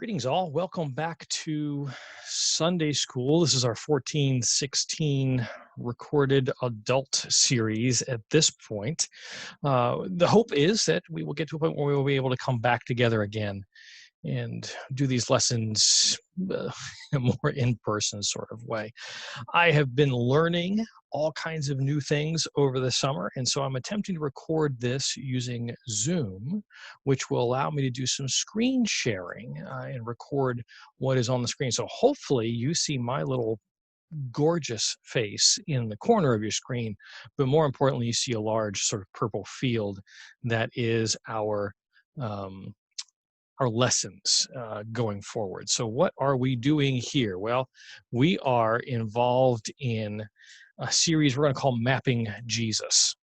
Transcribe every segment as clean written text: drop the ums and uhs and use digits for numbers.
Greetings, all. Welcome back to Sunday School. This is our 14-16 recorded adult series at this point. The hope is that we will get to a point where we will be able to come back together again and do these lessons in a more in-person sort of way. I have been learning all kinds of new things over the summer, and so I'm attempting to record this using Zoom, which will allow me to do some screen sharing and record what is on the screen. So hopefully you see my little gorgeous face in the corner of your screen, but more importantly, you see a large sort of purple field that is um, our lessons going forward. So what are we doing here? Well, we are involved in a series we're going to call Mapping Jesus.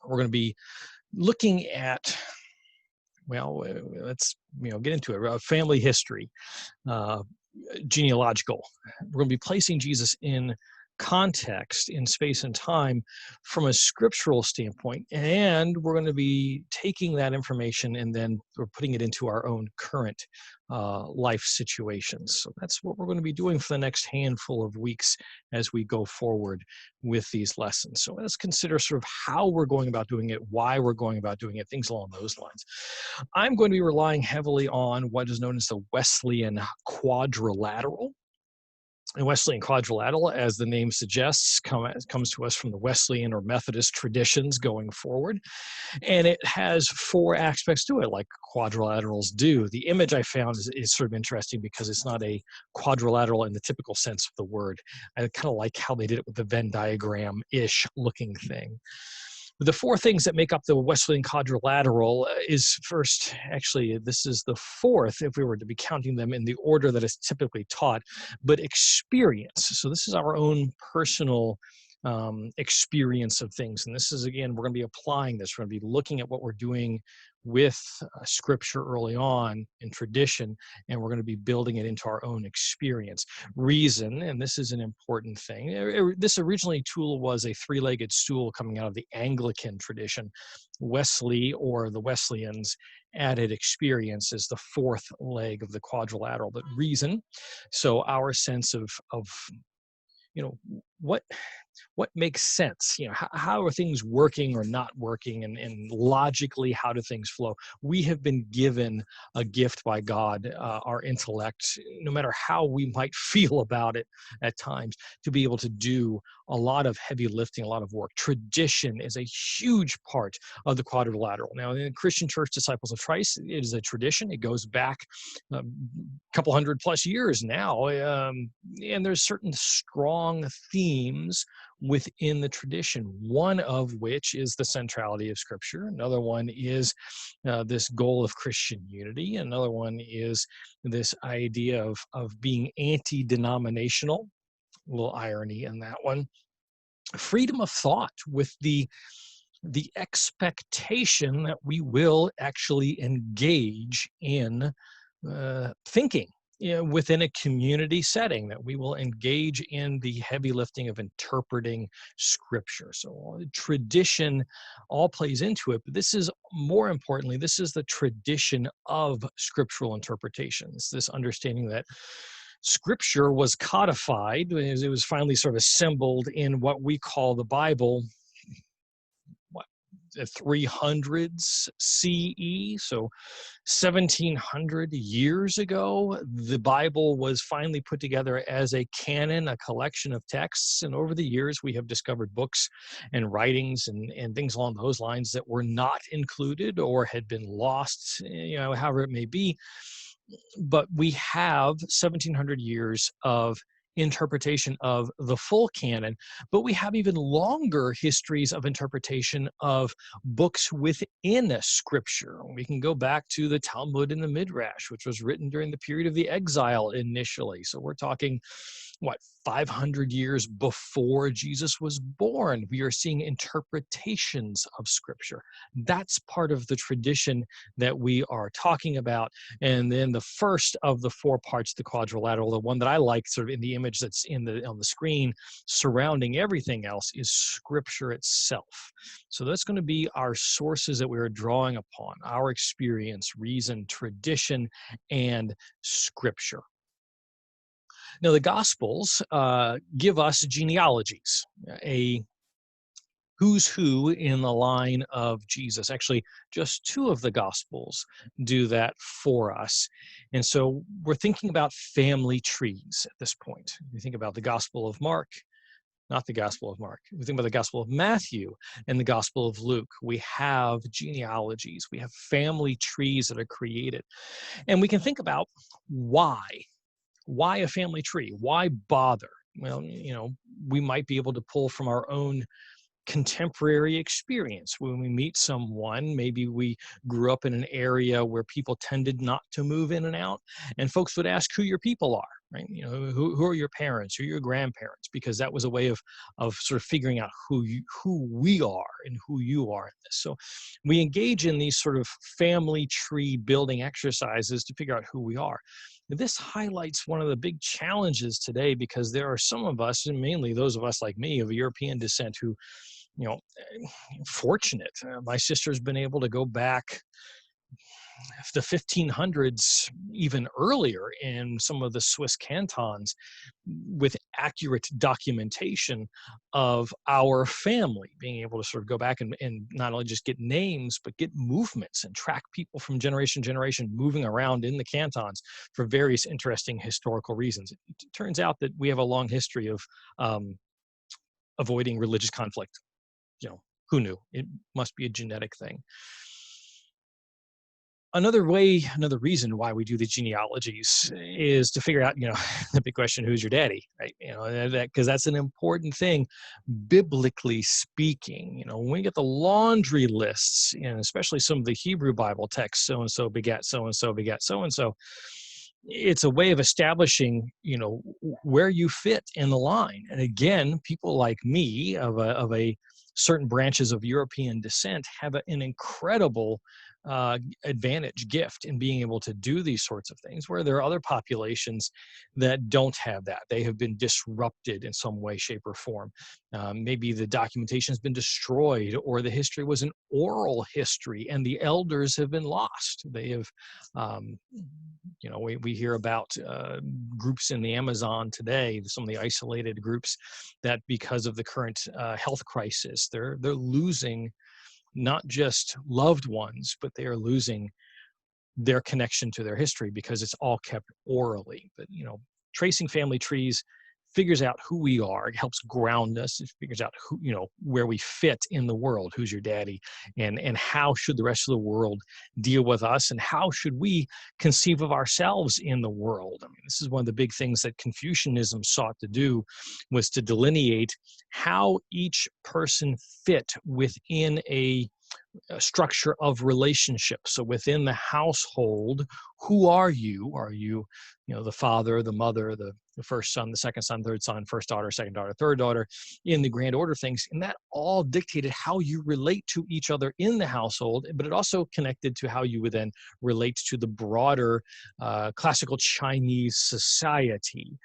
We're going to be looking at, well, let's get into it. Family history, uh, genealogical. We're going to be placing Jesus in context in space and time from a scriptural standpoint, and we're going to be taking that information and then we're putting it into our own current life situations. So that's what we're going to be doing for the next handful of weeks as we go forward with these lessons. So let's consider sort of how we're going about doing it, why we're going about doing it, things along those lines. I'm going to be relying heavily on what is known as the Wesleyan quadrilateral. And Wesleyan quadrilateral, as the name suggests, comes to us from the Wesleyan or Methodist traditions going forward. And it has four aspects to it, like quadrilaterals do. The image I found is sort of interesting because it's not a quadrilateral in the typical sense of the word. I kind of like how they did it with the Venn diagram-ish looking thing. The four things that make up the Wesleyan quadrilateral is first, actually, this is the fourth, if we were to be counting them in the order that is typically taught, but experience. So this is our own personal experience of things. And this is, again, we're going to be applying this. We're going to be looking at what we're doing with scripture early on in tradition, and we're going to be building it into our own experience. Reason, and this is an important thing. This originally tool was a three-legged stool coming out of the Anglican tradition. Wesley, or the Wesleyans, added experience as the fourth leg of the quadrilateral, but reason. So our sense of what makes sense, how are things working or not working, and logically, how do things flow? We have been given a gift by God, our intellect, no matter how we might feel about it at times, to be able to do a lot of heavy lifting, a lot of work. Tradition is a huge part of the quadrilateral. Now, in the Christian Church Disciples of Christ, it is a tradition. It goes back a couple hundred plus years now, and there's certain strong themes within the tradition, one of which is the centrality of Scripture. Another one is this goal of Christian unity. Another one is this idea of being anti-denominational. A little irony in that one. Freedom of thought, with the expectation that we will actually engage in thinking within a community setting, that we will engage in the heavy lifting of interpreting scripture. So tradition all plays into it, but this is, more importantly, this is the tradition of scriptural interpretations, this understanding that scripture was codified, it was finally sort of assembled in what we call the Bible, the 300s CE, so 1700 years ago. The Bible was finally put together as a canon, a collection of texts, and over the years we have discovered books and writings and things along those lines that were not included or had been lost, however it may be. But we have 1700 years of interpretation of the full canon, but we have even longer histories of interpretation of books within scripture. We can go back to the Talmud and the Midrash, which was written during the period of the exile initially. So we're talking, 500 years before Jesus was born. We are seeing interpretations of scripture. That's part of the tradition that we are talking about. And then the first of the four parts of the quadrilateral, the one that I like sort of in the image image that's on the screen surrounding everything else is Scripture itself. So that's going to be our sources that we're drawing upon, our experience, reason, tradition, and Scripture. Now, the Gospels give us genealogies, a who's who in the line of Jesus. Actually, just two of the Gospels do that for us. And so we're thinking about family trees at this point. We think about the Gospel of Mark, not the Gospel of Mark. We think about the Gospel of Matthew and the Gospel of Luke. We have genealogies, we have family trees that are created. And we can think about why. Why a family tree? Why bother? Well, we might be able to pull from our own contemporary experience. When we meet someone, maybe we grew up in an area where people tended not to move in and out, and folks would ask who your people are, right? Who are your parents, who are your grandparents, because that was a way of sort of figuring out who we are and who you are in this. So we engage in these sort of family tree building exercises to figure out who we are. This highlights one of the big challenges today, because there are some of us, and mainly those of us like me of European descent, who, fortunate. My sister's been able to go back the 1500s, even earlier, in some of the Swiss cantons with accurate documentation of our family, being able to sort of go back and not only just get names, but get movements and track people from generation to generation moving around in the cantons for various interesting historical reasons. It turns out that we have a long history of avoiding religious conflict. Who knew? It must be a genetic thing. Another reason why we do the genealogies is to figure out, the big question, who's your daddy, right? Because that's an important thing, biblically speaking. When we get the laundry lists, and especially some of the Hebrew Bible texts, so-and-so begat so-and-so begat so-and-so, it's a way of establishing, where you fit in the line. And again, people like me of a certain branches of European descent have an incredible advantage, gift in being able to do these sorts of things, where there are other populations that don't have that. They have been disrupted in some way, shape, or form. Maybe the documentation has been destroyed, or the history was an oral history and the elders have been lost. They have, we hear about groups in the Amazon today, some of the isolated groups that, because of the current health crisis, they're losing not just loved ones, but they are losing their connection to their history because it's all kept orally. But, tracing family trees figures out who we are. It helps ground us. It figures out who, where we fit in the world, who's your daddy, and how should the rest of the world deal with us, and how should we conceive of ourselves in the world. I mean, this is one of the big things that Confucianism sought to do, was to delineate how each person fit within a structure of relationship. So within the household, who are you? Are you, the father, the mother, the first son, the second son, third son, first daughter, second daughter, third daughter, in the grand order of things? And that all dictated how you relate to each other in the household, but it also connected to how you would then relate to the broader classical Chinese society.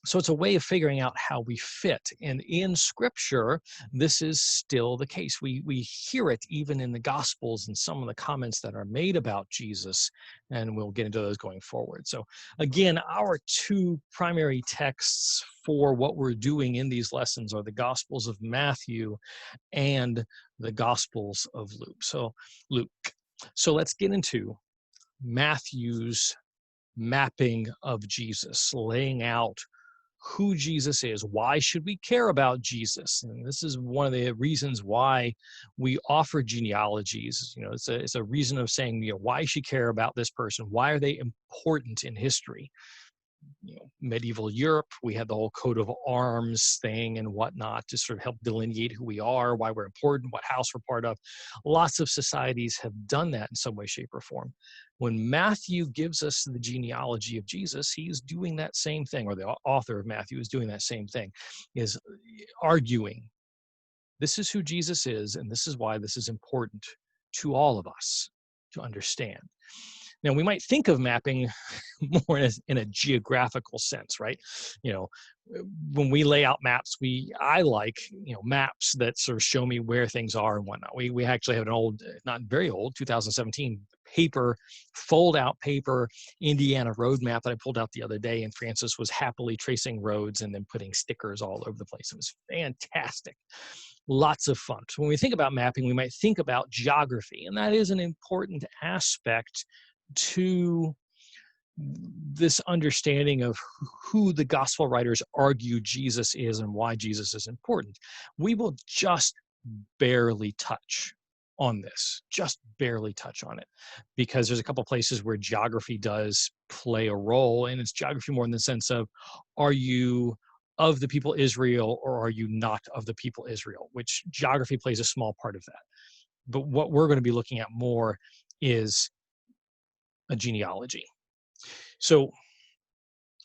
So it's a way of figuring out how we fit. And in Scripture, this is still the case. We hear it even in the Gospels and some of the comments that are made about Jesus, and we'll get into those going forward. So again, our two primary texts for what we're doing in these lessons are the Gospels of Matthew and the Gospels of Luke. So let's get into Matthew's mapping of Jesus, laying out who Jesus is. Why should we care about Jesus? And this is one of the reasons why we offer genealogies. It's a reason of saying, why you should care about this person. Why are they important in history? Medieval Europe, we had the whole coat of arms thing and whatnot to sort of help delineate who we are, why we're important, what house we're part of. Lots of societies have done that in some way, shape, or form. When Matthew gives us the genealogy of Jesus, he's doing that same thing, or the author of Matthew is doing that same thing, is arguing, this is who Jesus is, and this is why this is important to all of us to understand. Now, we might think of mapping more in a geographical sense, right? You know, when we lay out maps, I like, maps that sort of show me where things are and whatnot. We actually have an old, not very old, 2017 paper, fold out paper Indiana road map that I pulled out the other day, and Francis was happily tracing roads and then putting stickers all over the place. It was fantastic. Lots of fun. So when we think about mapping, we might think about geography, and that is an important aspect to this understanding of who the gospel writers argue Jesus is and why Jesus is important. We will just barely touch on this, just barely touch on it, because there's a couple places where geography does play a role, and it's geography more in the sense of, are you of the people Israel or are you not of the people Israel, which geography plays a small part of that. But what we're going to be looking at more is a genealogy. So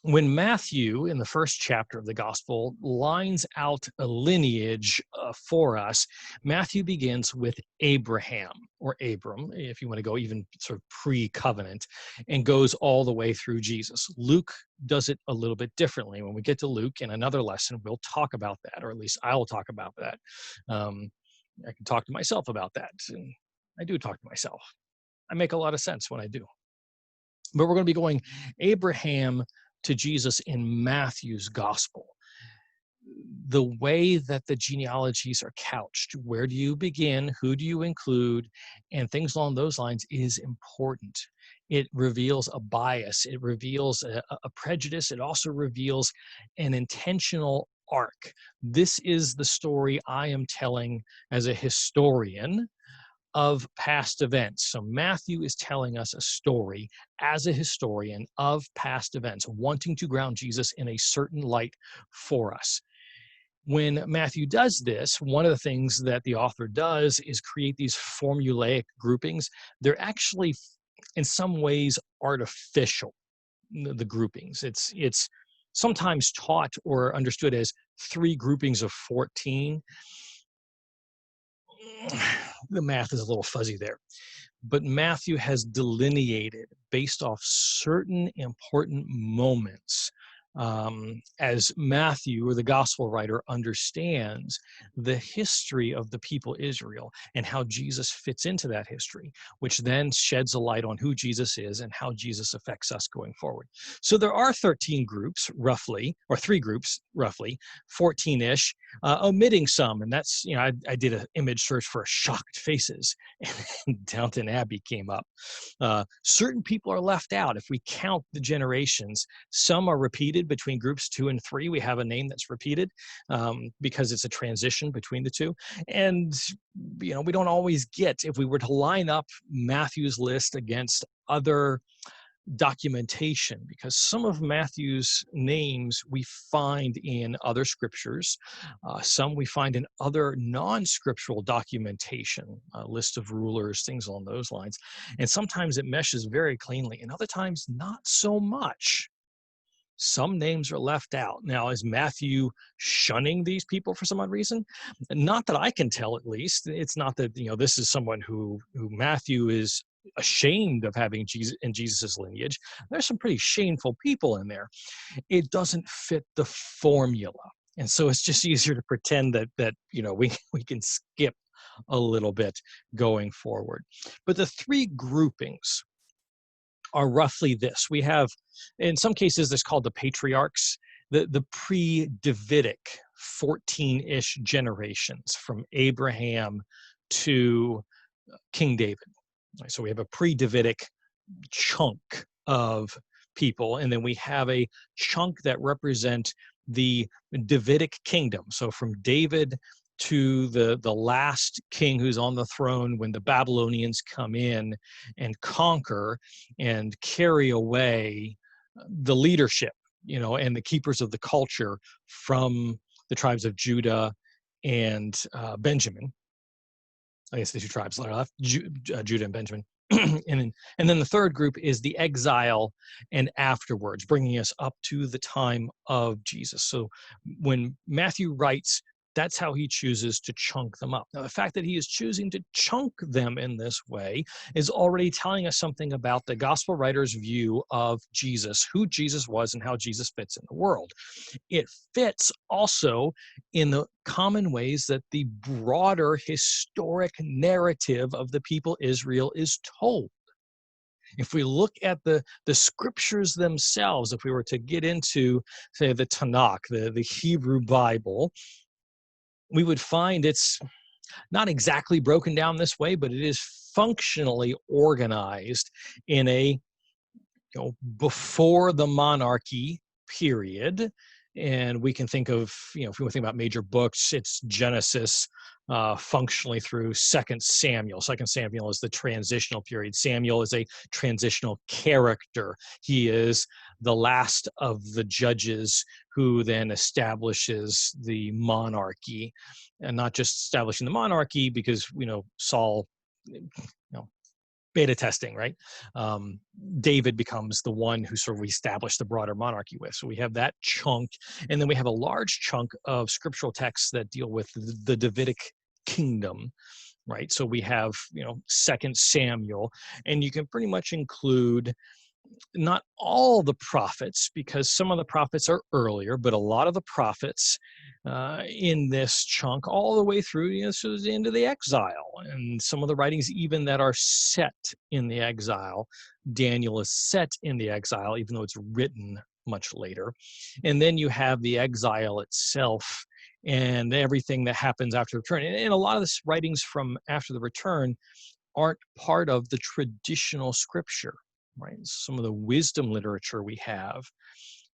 when Matthew, in the first chapter of the gospel, lines out a lineage for us, Matthew begins with Abraham, or Abram, if you want to go even sort of pre-covenant, and goes all the way through Jesus. Luke does it a little bit differently. When we get to Luke in another lesson, we'll talk about that, or at least I'll talk about that. I can talk to myself about that, and I do talk to myself. I make a lot of sense when I do. But we're going to be going Abraham to Jesus in Matthew's gospel. The way that the genealogies are couched, where do you begin, who do you include, and things along those lines is important. It reveals a bias, it reveals a prejudice, it also reveals an intentional arc. This is the story I am telling as a historian of past events. So Matthew is telling us a story as a historian of past events, wanting to ground Jesus in a certain light for us. When Matthew does this, one of the things that the author does is create these formulaic groupings. They're actually, in some ways, artificial, the groupings. It's sometimes taught or understood as 3 groupings of 14. The math is a little fuzzy there, but Matthew has delineated based off certain important moments. As Matthew, or the gospel writer, understands the history of the people Israel and how Jesus fits into that history, which then sheds a light on who Jesus is and how Jesus affects us going forward. So there are 13 groups, roughly, or 3 groups, roughly, 14-ish, omitting some. And that's, I did an image search for shocked faces, and Downton Abbey came up. Certain people are left out. If we count the generations, some are repeated between groups 2 and 3. We have a name that's repeated because it's a transition between the two. And, we don't always get, if we were to line up Matthew's list against other documentation, because some of Matthew's names we find in other scriptures, some we find in other non-scriptural documentation, a list of rulers, things along those lines. And sometimes it meshes very cleanly, and other times not so much. Some names are left out. Now, is Matthew shunning these people for some odd reason? Not that I can tell, at least. It's not that, this is someone who Matthew is ashamed of having Jesus in Jesus's lineage. There's some pretty shameful people in there. It doesn't fit the formula. And so it's just easier to pretend that we can skip a little bit going forward. But the 3 groupings are roughly this. We have, in some cases, it's called the patriarchs, the pre-Davidic 14-ish generations from Abraham to King David. So we have a pre-Davidic chunk of people, and then we have a chunk that represent the Davidic kingdom. So from David to the last king who's on the throne when the Babylonians come in and conquer and carry away the leadership, and the keepers of the culture from the tribes of Judah and Benjamin. I guess the 2 tribes that are left, Judah and Benjamin. and then the 3rd group is the exile and afterwards, bringing us up to the time of Jesus. So when Matthew writes That's how he chooses to chunk them up. Now, the fact that he is choosing to chunk them in this way is already telling us something about the gospel writer's view of Jesus, who Jesus was, and how Jesus fits in the world. It fits also in the common ways that the broader historic narrative of the people Israel is told. If we look at the scriptures themselves, if we were to get into, say, the Tanakh, the Hebrew Bible, we would find it's not exactly broken down this way, but it is functionally organized in a before the monarchy period. And we can think of, if we think about major books, it's Genesis, functionally through Second Samuel. Second Samuel is the transitional period. Samuel is a transitional character. He is the last of the judges who then establishes the monarchy, and not just establishing the monarchy because Saul, beta testing, right? David becomes the one who sort of established the broader monarchy with. So we have that chunk, and then we have a large chunk of scriptural texts that deal with the Davidic kingdom, right? So we have, Second Samuel, and you can pretty much include not all the prophets, because some of the prophets are earlier, but a lot of the prophets in this chunk, all the way through, so the end of the exile, and some of the writings even that are set in the exile. Daniel is set in the exile, even though it's written much later. And then you have the exile itself and everything that happens after the return. And a lot of the writings from after the return aren't part of the traditional scripture, right? Some of the wisdom literature we have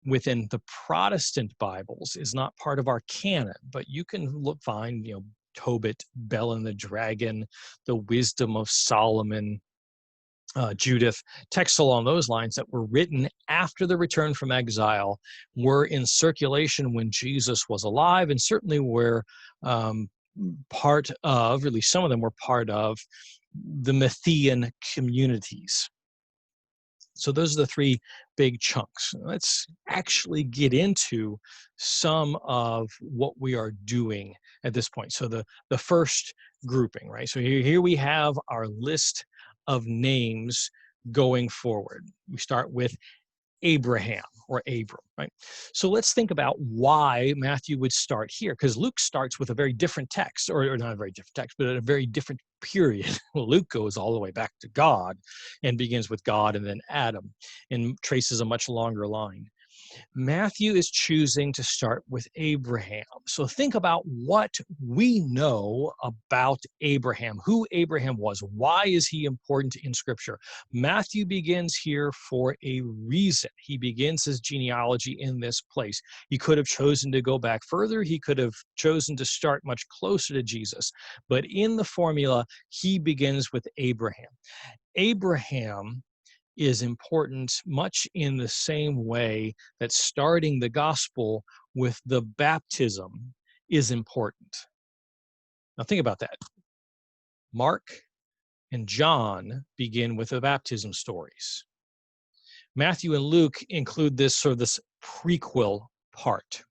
within the Protestant Bibles is not part of our canon, but you can find, Tobit, Bel and the Dragon, the Wisdom of Solomon, Judith, texts along those lines that were written after the return from exile, were in circulation when Jesus was alive, and certainly were part of, or at least some of them were part of, the Matthean communities. So those are the three big chunks. Let's actually get into some of what we are doing at this point. So the first grouping, right? So here we have our list of names going forward. We start with Abraham, or Abram, right? So let's think about why Matthew would start here, because Luke starts with a very different text, or not a very different text, but at a very different period. Well, Luke goes all the way back to God and begins with God and then Adam and traces a much longer line. Matthew is choosing to start with Abraham. So think about what we know about Abraham, who Abraham was. Why is he important in Scripture? Matthew begins here for a reason. He begins his genealogy in this place. He could have chosen to go back further. He could have chosen to start much closer to Jesus. But in the formula, he begins with Abraham. Abraham is important much in the same way that starting the gospel with the baptism is important. Now think about that. Mark and John begin with the baptism stories. Matthew and Luke include this prequel part,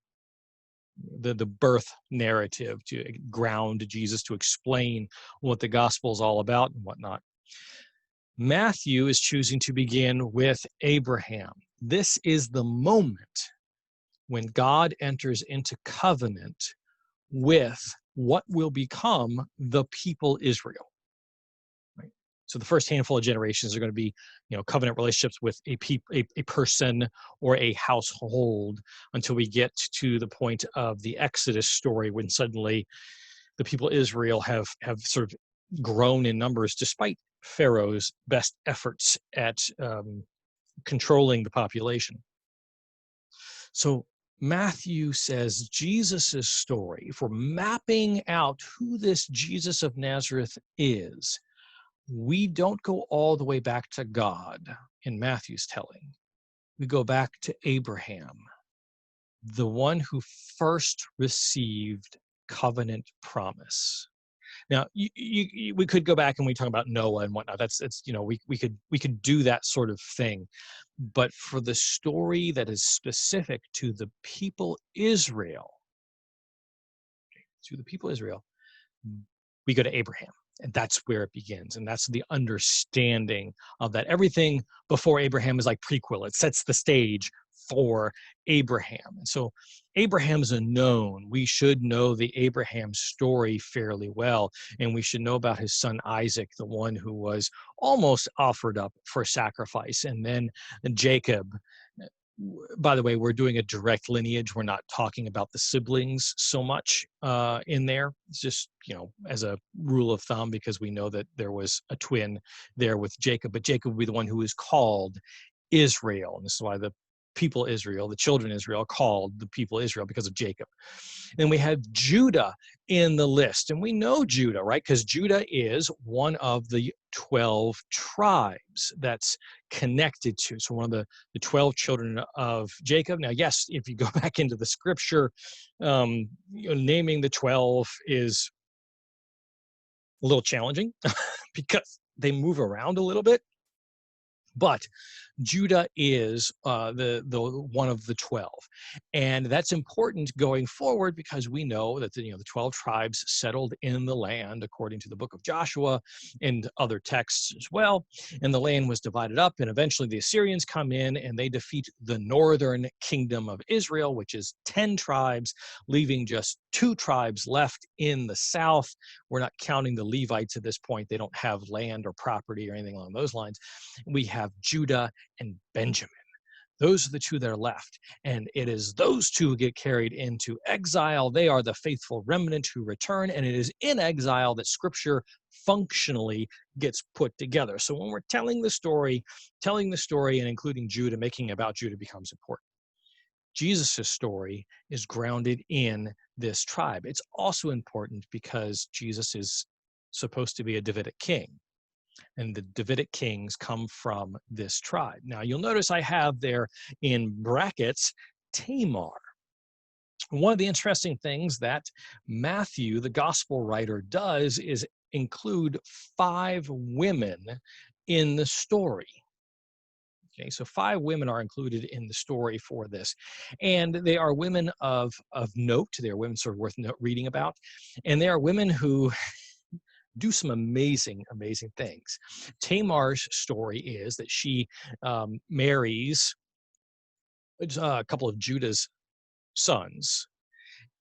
the birth narrative, to ground Jesus, to explain what the gospel is all about and whatnot. Matthew is choosing to begin with Abraham. This is the moment when God enters into covenant with what will become the people Israel. Right? So the first handful of generations are going to be, covenant relationships with a person or a household, until we get to the point of the Exodus story, when suddenly the people Israel have sort of grown in numbers despite Pharaoh's best efforts at controlling the population. So Matthew says Jesus's story, for mapping out who this Jesus of Nazareth is, we don't go all the way back to God in Matthew's telling. We go back to Abraham, the one who first received covenant promise. Now, we could go back and we talk about Noah and whatnot. We could do that sort of thing, but for the story that is specific to the people Israel, to the people of Israel, we go to Abraham. And that's where it begins. And that's the understanding of that. Everything before Abraham is like prequel. It sets the stage for Abraham. And so Abraham's a known. We should know the Abraham story fairly well. And we should know about his son Isaac, the one who was almost offered up for sacrifice. And then Jacob. By the way, we're doing a direct lineage. We're not talking about the siblings so much in there. It's just, as a rule of thumb, because we know that there was a twin there with Jacob, but Jacob will be the one who is called Israel. And this is why the people Israel, the children Israel, called the people Israel because of Jacob. Then we have Judah in the list. And we know Judah, right? Because Judah is one of the 12 tribes that's connected to. So one of the 12 children of Jacob. Now, yes, if you go back into the scripture, naming the 12 is a little challenging because they move around a little bit. But Judah is the one of the 12, and that's important going forward because we know that the 12 tribes settled in the land according to the book of Joshua and other texts as well. And the land was divided up, and eventually the Assyrians come in and they defeat the northern kingdom of Israel, which is 10 tribes, leaving just 2 tribes left in the south. We're not counting the Levites at this point; they don't have land or property or anything along those lines. We have Judah and Benjamin. Those are the 2 that are left. And it is those 2 who get carried into exile. They are the faithful remnant who return. And it is in exile that scripture functionally gets put together. So when we're telling the story and including Judah, making about Judah becomes important. Jesus' story is grounded in this tribe. It's also important because Jesus is supposed to be a Davidic king. And the Davidic kings come from this tribe. Now, you'll notice I have there in brackets Tamar. One of the interesting things that Matthew, the gospel writer, does is include 5 women in the story. Okay, so 5 women are included in the story for this. And they are women of note. They are women sort of worth reading about. And they are women who do some amazing things. Tamar's story is that she marries a couple of Judah's sons,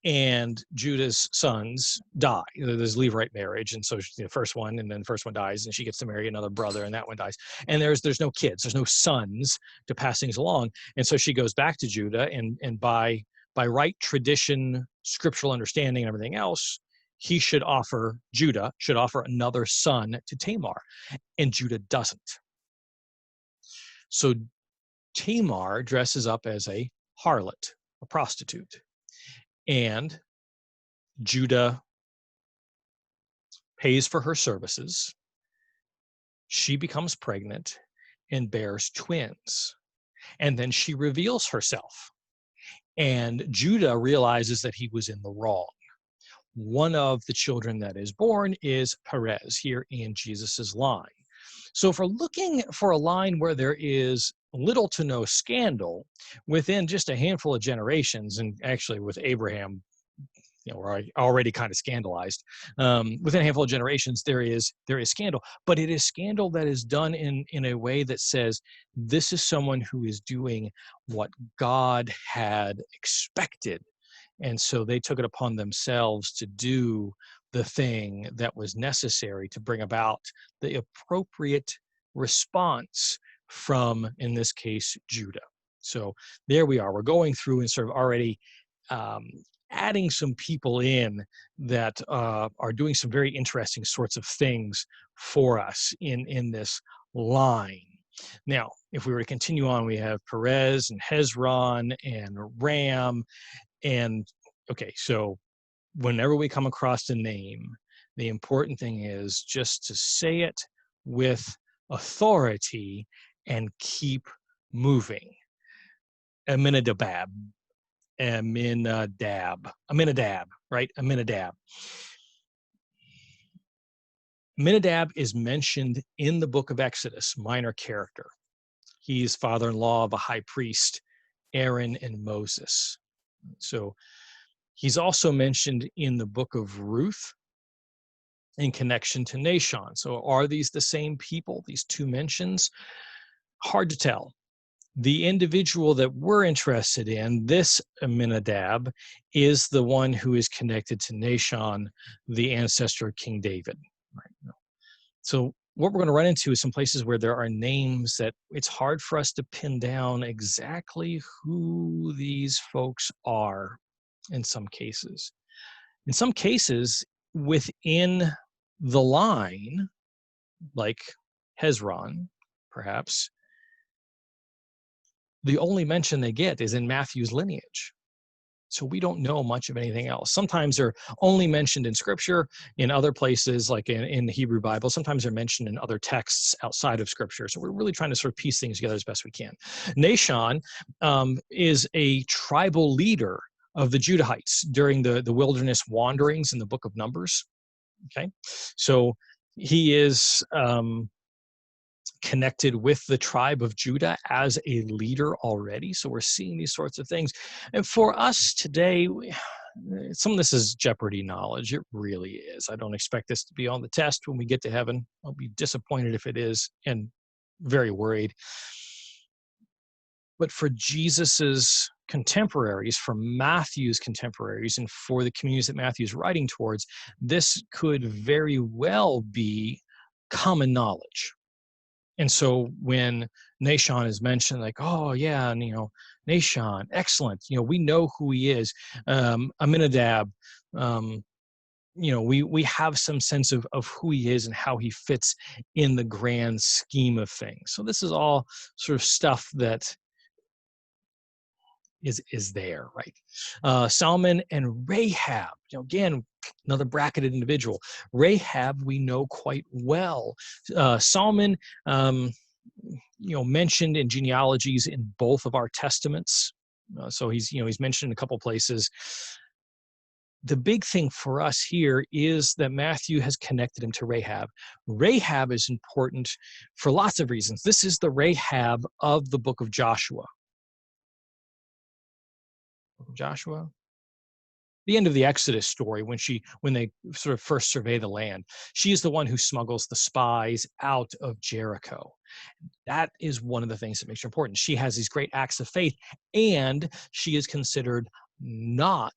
and Judah's sons die. There's Levirate marriage, and so the first one, and then the first one dies, and she gets to marry another brother, and that one dies. And there's no kids, there's no sons to pass things along, and so she goes back to Judah, and by right tradition, scriptural understanding, and everything else, Judah should offer another son to Tamar, and Judah doesn't. So Tamar dresses up as a harlot, a prostitute, and Judah pays for her services. She becomes pregnant and bears twins, and then she reveals herself, and Judah realizes that he was in the wrong. One of the children that is born is Perez here in Jesus's line. So if we're looking for a line where there is little to no scandal within just a handful of generations, and actually with Abraham, we're already kind of scandalized. Within a handful of generations, there is scandal, but it is scandal that is done in a way that says this is someone who is doing what God had expected. And so they took it upon themselves to do the thing that was necessary to bring about the appropriate response from, in this case, Judah. So there we are. We're going through and sort of already adding some people in that are doing some very interesting sorts of things for us in this line. Now, if we were to continue on, we have Perez and Hezron and Ram. And okay, so whenever we come across a name, the important thing is just to say it with authority and keep moving. Aminadab, right? Aminadab. Aminadab is mentioned in the book of Exodus, minor character. He's father-in-law of a high priest, Aaron and Moses. So He's also mentioned in the book of Ruth in connection to Nahshon. So are these the same people, these two mentions? Hard to tell. The individual that we're interested in, this Aminadab, is the one who is connected to Nahshon, the ancestor of King David. Right. So what we're going to run into is some places where there are names that it's hard for us to pin down exactly who these folks are in some cases. In some cases, within the line, like Hezron, perhaps, the only mention they get is in Matthew's lineage. So we don't know much of anything else. Sometimes they're only mentioned in scripture, in other places, like in the Hebrew Bible. Sometimes they're mentioned in other texts outside of scripture. So we're really trying to sort of piece things together as best we can. Nahshon is a tribal leader of the Judahites during the wilderness wanderings in the book of Numbers. Okay, so he is connected with the tribe of Judah as a leader already. So we're seeing these sorts of things. And for us today, some of this is Jeopardy knowledge. It really is. I don't expect this to be on the test when we get to heaven. I'll be disappointed if it is and very worried. But for Jesus's contemporaries, for Matthew's contemporaries, and for the communities that Matthew's writing towards, this could very well be common knowledge. And so when Nahshon is mentioned, like, oh yeah, and Nahshon, excellent. We know who he is. Aminadab, we have some sense of who he is and how he fits in the grand scheme of things. So this is all sort of stuff that is there, right? Salmon and Rahab, again, another bracketed individual. Rahab we know quite well. Salmon, mentioned in genealogies in both of our testaments. So he's mentioned in a couple places. The big thing for us here is that Matthew has connected him to Rahab. Rahab is important for lots of reasons. This is the Rahab of the book of Joshua. Joshua, the end of the Exodus story, when they sort of first survey the land. She is the one who smuggles the spies out of Jericho. That is one of the things that makes her important. She has these great acts of faith, and she is considered not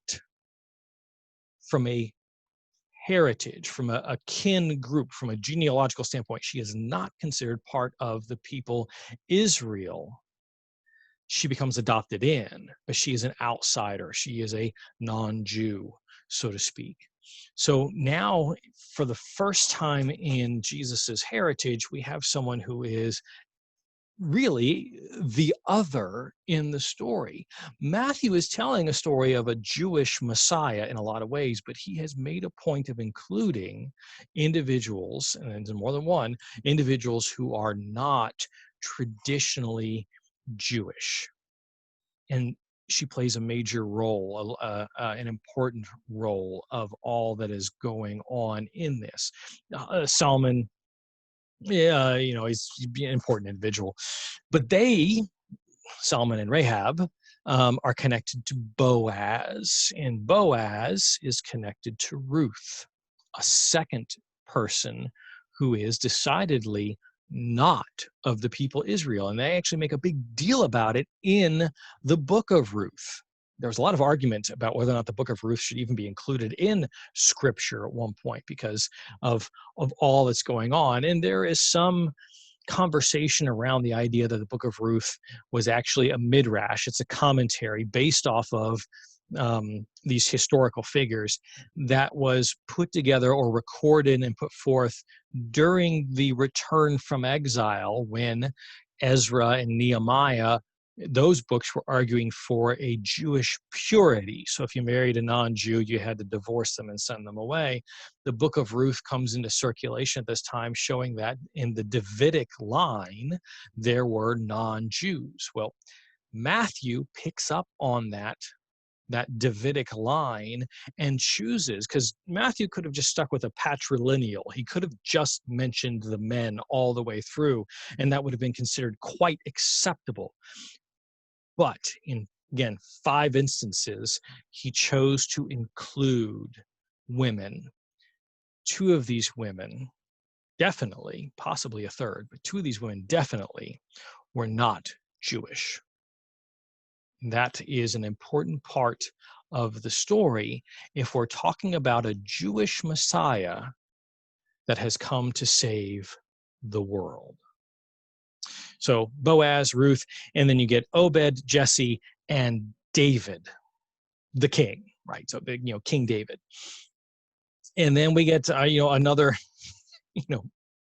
from a heritage, from a kin group, from a genealogical standpoint. She is not considered part of the people Israel. She becomes adopted in, but she is an outsider. She is a non-Jew, so to speak. So now, for the first time in Jesus's heritage, we have someone who is really the other in the story. Matthew is telling a story of a Jewish Messiah in a lot of ways, but he has made a point of including individuals, and there's more than one, individuals who are not traditionally Jewish. And she plays a major role, an important role of all that is going on in this. Salmon, yeah, he's an important individual. But Salmon and Rahab, are connected to Boaz, and Boaz is connected to Ruth, a second person who is decidedly not of the people Israel. And they actually make a big deal about it in the book of Ruth. There was a lot of argument about whether or not the book of Ruth should even be included in scripture at one point because of all that's going on. And there is some conversation around the idea that the book of Ruth was actually a midrash. It's a commentary based off of these historical figures that was put together or recorded and put forth during the return from exile when Ezra and Nehemiah, those books were arguing for a Jewish purity. So if you married a non-Jew, you had to divorce them and send them away. The book of Ruth comes into circulation at this time, showing that in the Davidic line, there were non-Jews. Well, Matthew picks up on that Davidic line and chooses, because Matthew could have just stuck with a patrilineal. He could have just mentioned the men all the way through, and that would have been considered quite acceptable. But in Again, 5 instances, he chose to include women. 2 of these women, definitely, possibly a third, but 2 of these women definitely were not Jewish. That is an important part of the story if we're talking about a Jewish Messiah that has come to save the world. So Boaz, Ruth, and then you get Obed, Jesse, and David, the king, right? So King David. And then we get another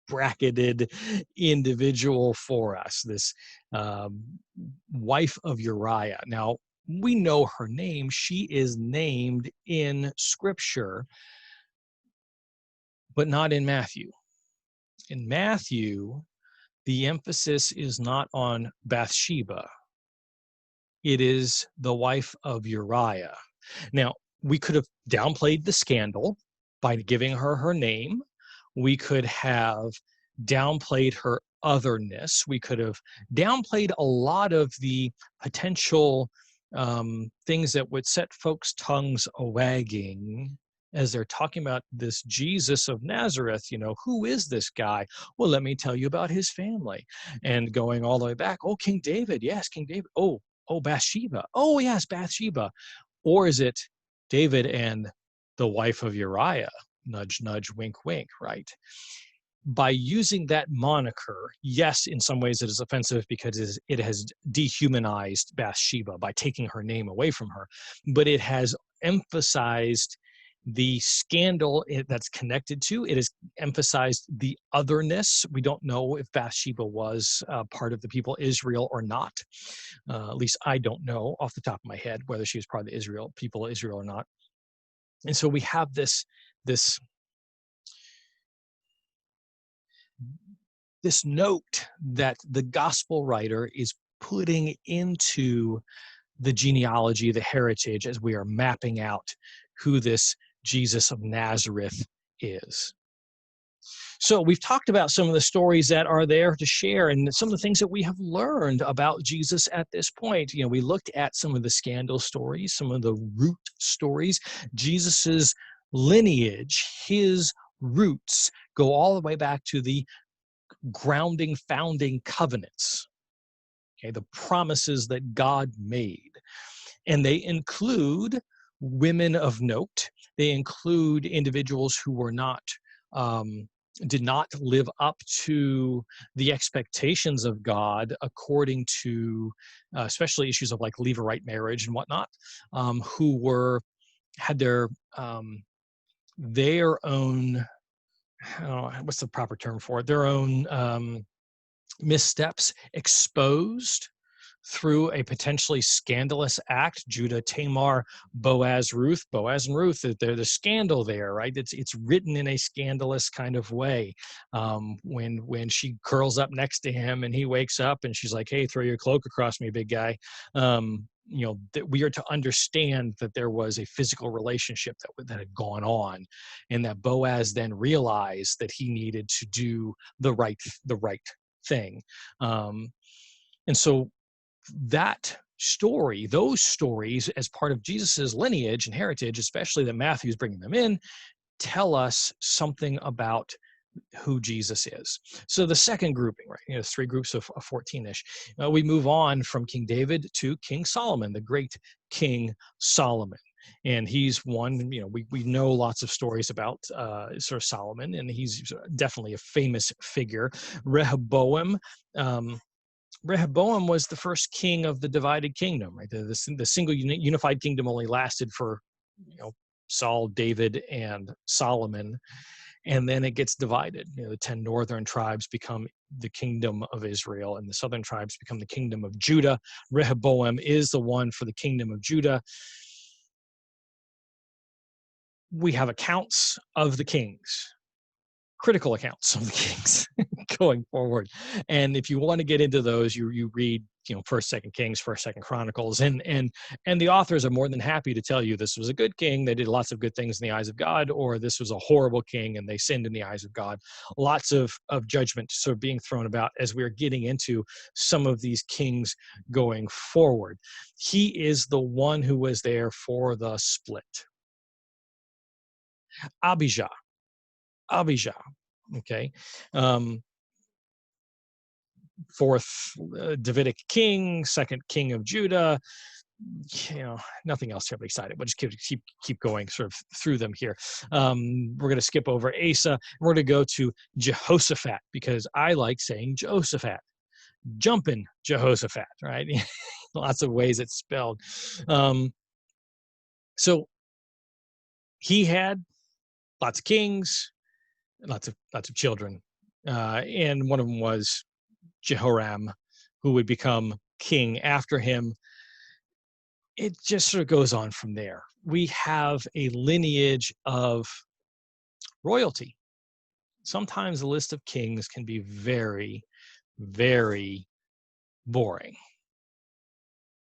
bracketed individual for us, this wife of Uriah. Now, we know her name. She is named in Scripture, but not in Matthew. In Matthew, the emphasis is not on Bathsheba. It is the wife of Uriah. Now, we could have downplayed the scandal by giving her her name. We could have downplayed her otherness. We could have downplayed a lot of the potential things that would set folks' tongues a wagging as they're talking about this Jesus of Nazareth. Who is this guy? Well, let me tell you about his family. And going all the way back, oh, King David. Yes, King David. Oh, Bathsheba. Oh, yes, Bathsheba. Or is it David and the wife of Uriah? Nudge, nudge, wink, wink, right? By using that moniker, yes, in some ways it is offensive because it has dehumanized Bathsheba by taking her name away from her, but it has emphasized the scandal that's connected to. It has emphasized the otherness. We don't know if Bathsheba was part of the people Israel or not. At least I don't know off the top of my head whether she was part of the people of Israel or not. And so we have this note that the gospel writer is putting into the genealogy, the heritage, as we are mapping out who this Jesus of Nazareth is. So we've talked about some of the stories that are there to share and some of the things that we have learned about Jesus at this point. We looked at some of the scandal stories, some of the root stories. Jesus's lineage, his roots go all the way back to the founding covenants, okay, the promises that God made. And they include women of note. They include individuals who were not, did not live up to the expectations of God according to, especially issues of like Levirate marriage and whatnot, who had their own, I don't know, what's the proper term for it? Their own missteps exposed through a potentially scandalous act. Judah, Tamar, Boaz, Ruth. Boaz and Ruth, there's the scandal there, right? It's written in a scandalous kind of way. When she curls up next to him and he wakes up and she's like, "Hey, throw your cloak across me, big guy." That we are to understand that there was a physical relationship that had gone on, and that Boaz then realized that he needed to do the right thing. And so those stories as part of Jesus's lineage and heritage, especially that Matthew's bringing them in, tell us something about who Jesus is. So the second grouping, right? 3 groups of 14-ish. We move on from King David to King Solomon, the great King Solomon. And he's one, we know lots of stories about Sir Solomon, and he's definitely a famous figure. Rehoboam was the first king of the divided kingdom, right? The single unified kingdom only lasted for, Saul, David, and Solomon. And then it gets divided. The 10 northern tribes become the kingdom of Israel, and the southern tribes become the kingdom of Judah. Rehoboam is the one for the kingdom of Judah. We have accounts of the kings. critical accounts of the kings going forward. And if you want to get into those, you read, First, Second Kings, First, Second Chronicles, and the authors are more than happy to tell you this was a good king. They did lots of good things in the eyes of God, or this was a horrible king and they sinned in the eyes of God. Lots of judgment sort of being thrown about as we're getting into some of these kings going forward. He is the one who was there for the split. Abijah. Okay. Fourth Davidic king, second king of Judah. Nothing else terribly exciting, but just keep going sort of through them here. We're going to skip over Asa. We're going to go to Jehoshaphat, because I like saying Jehoshaphat. Jumping Jehoshaphat, right? Lots of ways it's spelled. So he had lots of kings, lots of children, and one of them was Jehoram, who would become king after him. It just sort of goes on from there. We have a lineage of royalty. Sometimes the list of kings can be very, very boring.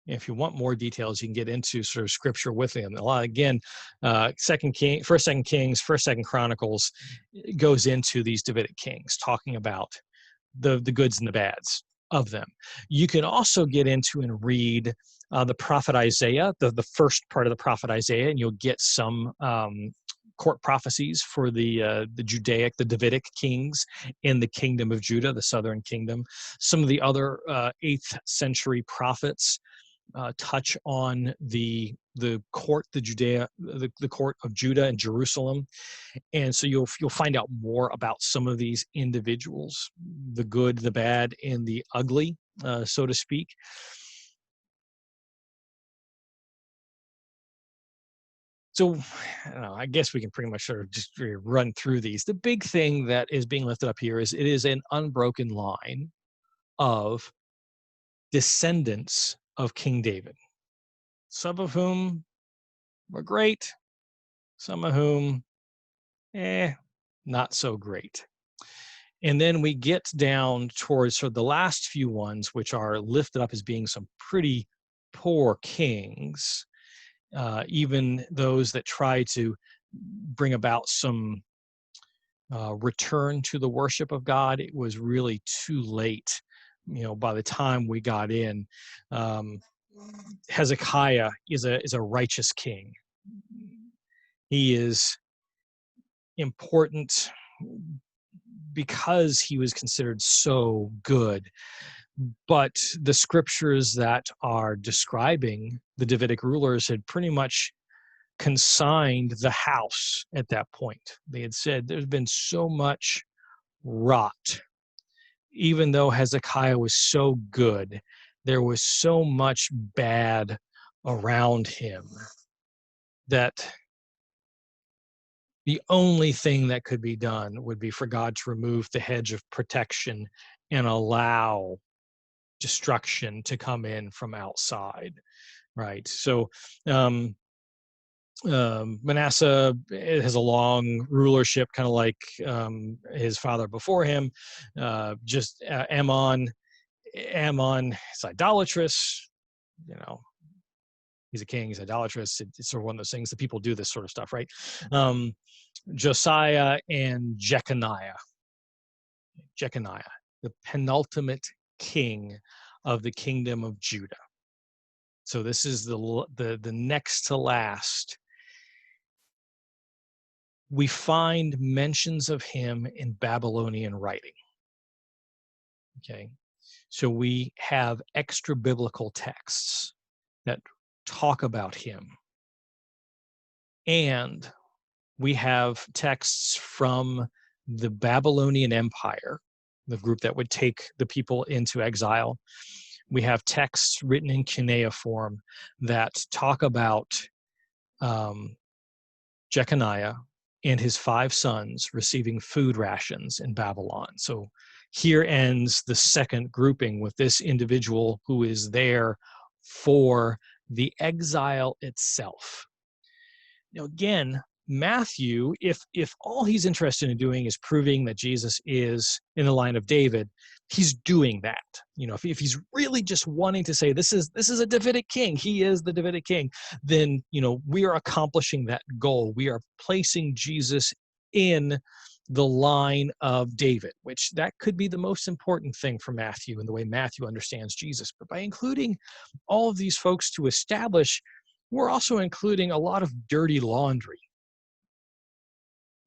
If you want more details, you can get into sort of scripture with them. A lot, again, First, Second Kings, First, Second Chronicles goes into these Davidic kings, talking about the goods and the bads of them. You can also get into and read the prophet Isaiah, the first part of the prophet Isaiah, and you'll get some court prophecies for the Davidic kings in the kingdom of Judah, the southern kingdom. Some of the other 8th century prophets touch on the court, the court of Judah and Jerusalem, and so you'll find out more about some of these individuals, the good, the bad, and the ugly, so to speak. So I guess we can pretty much sort of just run through these. The big thing that is being lifted up here is it is an unbroken line of descendants of King David, some of whom were great, some of whom, not so great. And then we get down towards sort of the last few ones, which are lifted up as being some pretty poor kings, even those that try to bring about some return to the worship of God. It was really too late. By the time we got in, Hezekiah is a righteous king. He is important because he was considered so good. But the scriptures that are describing the Davidic rulers had pretty much consigned the house at that point. They had said there's been so much rot. Even though Hezekiah was so good, there was so much bad around him that the only thing that could be done would be for God to remove the hedge of protection and allow destruction to come in from outside, right? So Manasseh has a long rulership, kind of like his father before him. Ammon is idolatrous. He's a king, he's idolatrous. It's sort of one of those things that people do this sort of stuff, right? Josiah and Jeconiah, the penultimate king of the kingdom of Judah. So this is the next to last. We find mentions of him in Babylonian writing. Okay, so we have extra biblical texts that talk about him. And we have texts from the Babylonian Empire, the group that would take the people into exile. We have texts written in cuneiform that talk about Jeconiah and his 5 sons receiving food rations in Babylon. So here ends the second grouping with this individual who is there for the exile itself. Now, again, Matthew, if all he's interested in doing is proving that Jesus is in the line of David, he's doing that. If he's really just wanting to say this is a Davidic king, he is the Davidic king, then we are accomplishing that goal. We are placing Jesus in the line of David, which that could be the most important thing for Matthew and the way Matthew understands Jesus. But by including all of these folks to establish, we're also including a lot of dirty laundry.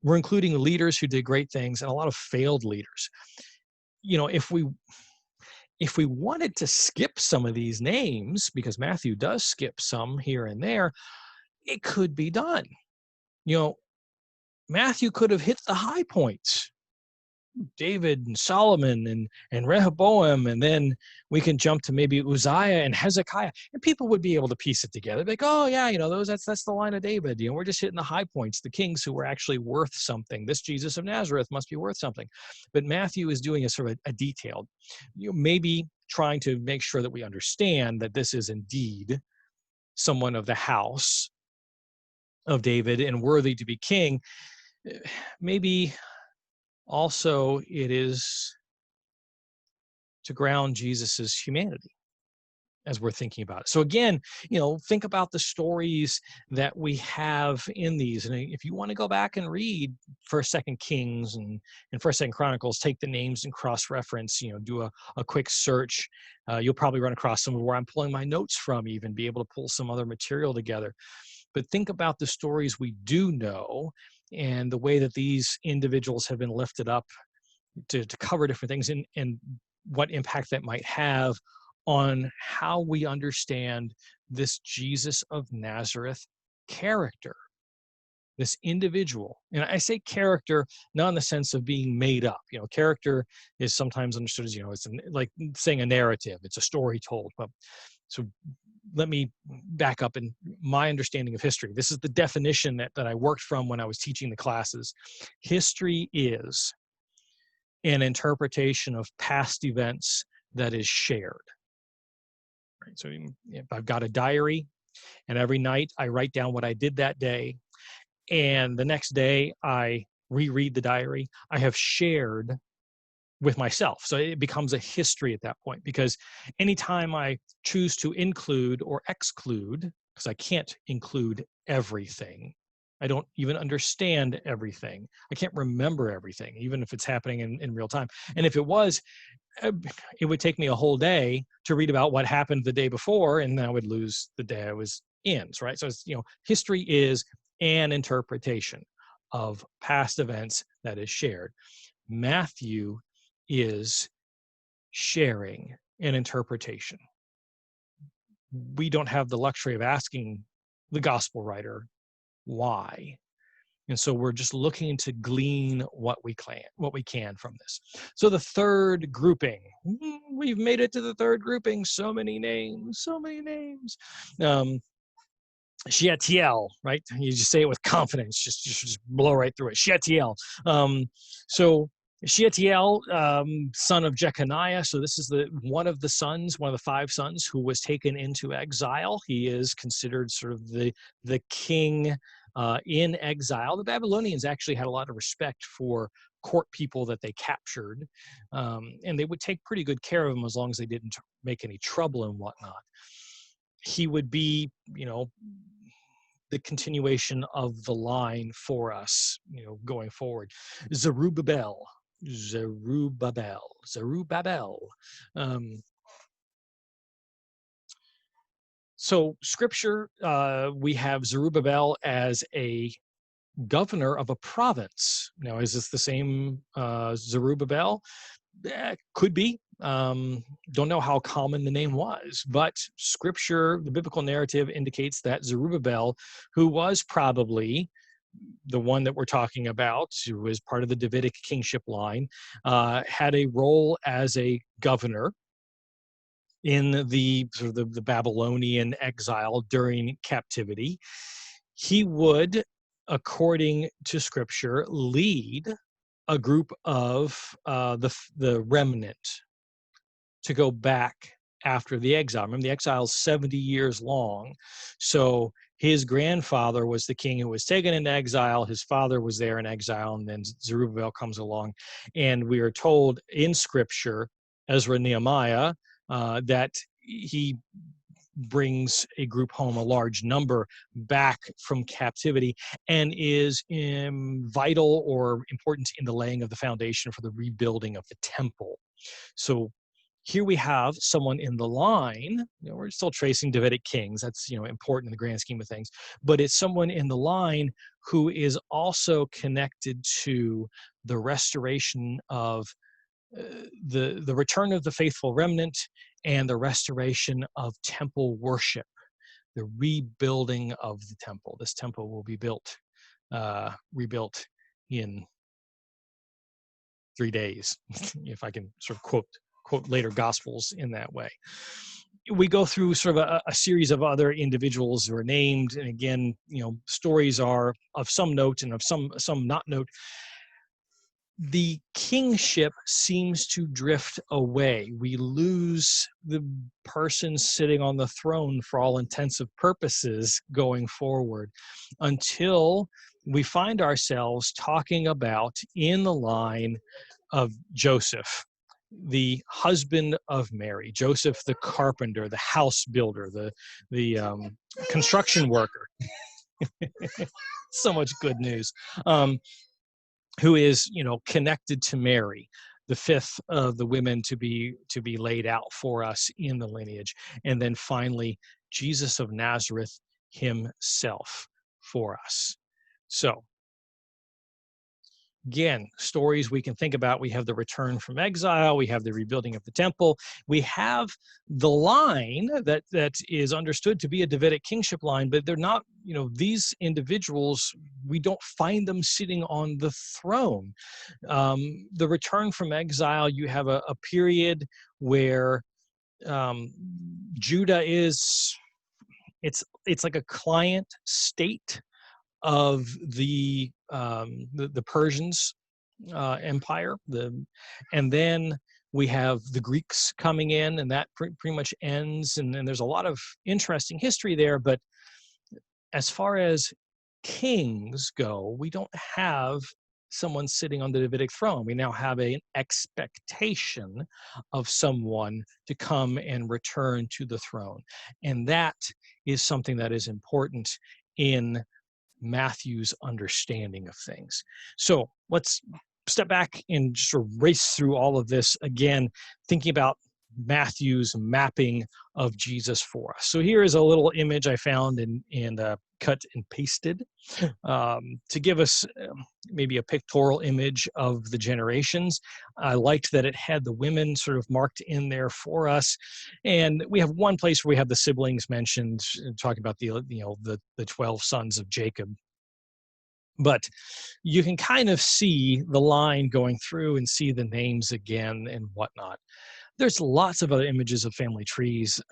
We're including leaders who did great things and a lot of failed leaders. If we wanted to skip some of these names, because Matthew does skip some here and there, it could be done. Matthew could have hit the high points, David and Solomon and Rehoboam, and then we can jump to maybe Uzziah and Hezekiah, and people would be able to piece it together. Like, oh yeah, that's the line of David. We're just hitting the high points, the kings who were actually worth something. This Jesus of Nazareth must be worth something. But Matthew is doing a sort of a detailed, maybe trying to make sure that we understand that this is indeed someone of the house of David and worthy to be king. Maybe also it is to ground Jesus's humanity as we're thinking about it. So again, think about the stories that we have in these. And if you want to go back and read 1st, 2nd Kings and 1st, 2nd Chronicles, take the names and cross-reference, do a quick search. You'll probably run across some of where I'm pulling my notes from, even be able to pull some other material together. But think about the stories we do know and the way that these individuals have been lifted up to cover different things and what impact that might have on how we understand this Jesus of Nazareth character, this individual. And I say character not in the sense of being made up. Character is sometimes understood as, it's like saying a narrative. It's a story told. So let me back up in my understanding of history. This is the definition that I worked from when I was teaching the classes. History is an interpretation of past events that is shared. Right? So if I've got a diary and every night I write down what I did that day, and the next day I reread the diary, I have shared with myself. So it becomes a history at that point, because anytime I choose to include or exclude, because I can't include everything, I don't even understand everything, I can't remember everything, even if it's happening in real time. And if it was, it would take me a whole day to read about what happened the day before, and then I would lose the day I was in, right? So it's, history is an interpretation of past events that is shared. Matthew is sharing an interpretation. We don't have the luxury of asking the gospel writer why. And so we're just looking to glean what we can from this. So the third grouping, we've made it to the third grouping. So many names. Shealtiel, right? You just say it with confidence, just blow right through it. Shealtiel. So Shealtiel, son of Jeconiah. So this is one of the 5 sons who was taken into exile. He is considered sort of the king in exile. The Babylonians actually had a lot of respect for court people that they captured, and they would take pretty good care of them as long as they didn't make any trouble and whatnot. He would be, the continuation of the line for us, going forward. Zerubbabel. So scripture, we have Zerubbabel as a governor of a province. Now, is this the same Zerubbabel? Could be. Don't know how common the name was, but scripture, the biblical narrative indicates that Zerubbabel, who was probably the one that we're talking about, who is part of the Davidic kingship line, had a role as a governor in the sort of the Babylonian exile during captivity. He would, according to scripture, lead a group of the remnant to go back after the exile. Remember, the exile is 70 years long. So His grandfather was the king who was taken into exile. His father was there in exile, and then Zerubbabel comes along. And we are told in Scripture, Ezra, Nehemiah, that he brings a group home, a large number, back from captivity, and is vital or important in the laying of the foundation for the rebuilding of the temple. So here we have someone in the line, we're still tracing Davidic kings, that's important in the grand scheme of things, but it's someone in the line who is also connected to the restoration of the return of the faithful remnant and the restoration of temple worship, the rebuilding of the temple. This temple will be rebuilt in 3 days, if I can sort of quote later Gospels in that way. We go through sort of a series of other individuals who are named, and again, stories are of some note and of some not note. The kingship seems to drift away. We lose the person sitting on the throne for all intents and purposes going forward, until we find ourselves talking about in the line of Joseph, the husband of Mary, Joseph the carpenter, the house builder, the construction worker. So much good news. Who is connected to Mary, the fifth of the women to be laid out for us in the lineage. And then finally, Jesus of Nazareth himself for us. So again, stories we can think about. We have the return from exile. We have the rebuilding of the temple. We have the line that is understood to be a Davidic kingship line, but they're not, these individuals, we don't find them sitting on the throne. The return from exile, you have a period where Judah is, it's like a client state of the Persians empire, and then we have the Greeks coming in, and that pretty much ends. And there's a lot of interesting history there, but as far as kings go, we don't have someone sitting on the Davidic throne. We now have an expectation of someone to come and return to the throne, and that is something that is important in Matthew's understanding of things. So let's step back and just sort of race through all of this again, thinking about Matthew's mapping of Jesus for us. So here is a little image I found and cut and pasted to give us maybe a pictorial image of the generations. I liked that it had the women sort of marked in there for us, and we have one place where we have the siblings mentioned, talking about the 12 sons of Jacob. But you can kind of see the line going through and see the names again and whatnot. There's lots of other images of family trees,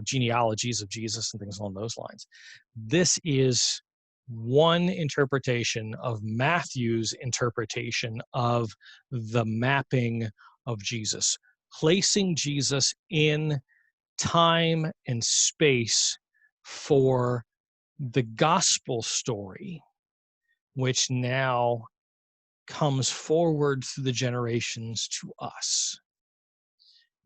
genealogies of Jesus and things along those lines. This is one interpretation of Matthew's interpretation of the mapping of Jesus, placing Jesus in time and space for the gospel story, which now comes forward through the generations to us.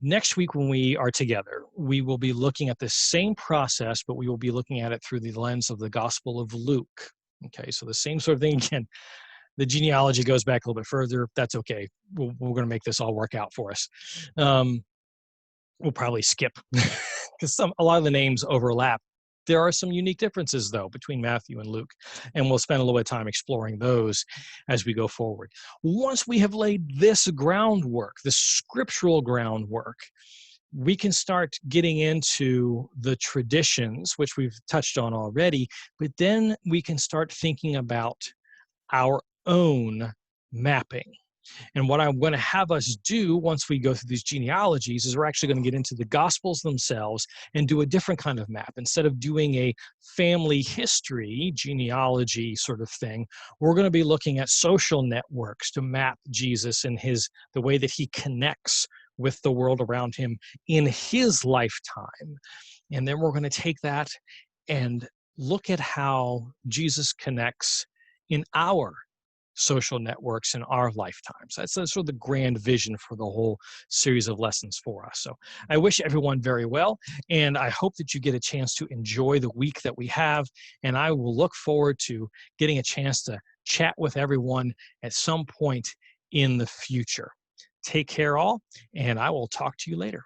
Next week, when we are together, we will be looking at the same process, but we will be looking at it through the lens of the Gospel of Luke. Okay, so the same sort of thing again. The genealogy goes back a little bit further. That's okay. We're going to make this all work out for us. We'll probably skip because a lot of the names overlap. There are some unique differences, though, between Matthew and Luke, and we'll spend a little bit of time exploring those as we go forward. Once we have laid this groundwork, the scriptural groundwork, we can start getting into the traditions, which we've touched on already, but then we can start thinking about our own mapping. And what I'm going to have us do once we go through these genealogies is we're actually going to get into the Gospels themselves and do a different kind of map. Instead of doing a family history genealogy sort of thing, we're going to be looking at social networks to map Jesus and the way that he connects with the world around him in his lifetime. And then we're going to take that and look at how Jesus connects in our social networks in our lifetimes. That's sort of the grand vision for the whole series of lessons for us. So I wish everyone very well, and I hope that you get a chance to enjoy the week that we have. And I will look forward to getting a chance to chat with everyone at some point in the future. Take care, all, and I will talk to you later.